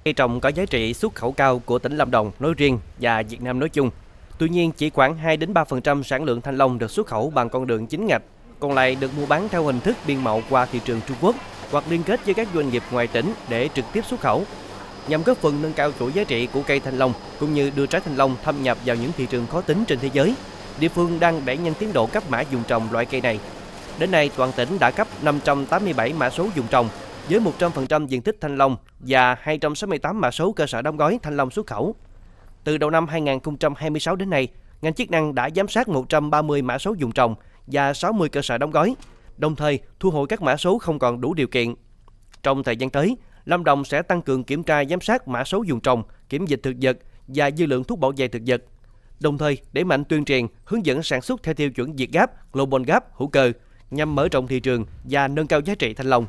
Cây trồng có giá trị xuất khẩu cao của tỉnh Lâm Đồng nói riêng và Việt Nam nói chung. Tuy nhiên, chỉ khoảng 2 đến 3% sản lượng thanh long được xuất khẩu bằng con đường chính ngạch, còn lại được mua bán theo hình thức biên mậu qua thị trường Trung Quốc hoặc liên kết với các doanh nghiệp ngoài tỉnh để trực tiếp xuất khẩu. Nhằm góp phần nâng cao chuỗi giá trị của cây thanh long cũng như đưa trái thanh long thâm nhập vào những thị trường khó tính trên thế giới, địa phương đang đẩy nhanh tiến độ cấp mã vùng trồng loại cây này. Đến nay, toàn tỉnh đã cấp 587 mã số vùng trồng với 100% diện tích thanh long và 268 mã số cơ sở đóng gói thanh long xuất khẩu. Từ đầu năm 2026 đến nay, ngành chức năng đã giám sát 130 mã số vùng trồng và 60 cơ sở đóng gói, đồng thời thu hồi các mã số không còn đủ điều kiện. Trong thời gian tới, Lâm Đồng sẽ tăng cường kiểm tra giám sát mã số vùng trồng, kiểm dịch thực vật và dư lượng thuốc bảo vệ thực vật. Đồng thời, đẩy mạnh tuyên truyền, hướng dẫn sản xuất theo tiêu chuẩn Việt Gap, Global Gap, hữu cơ nhằm mở rộng thị trường và nâng cao giá trị thanh long.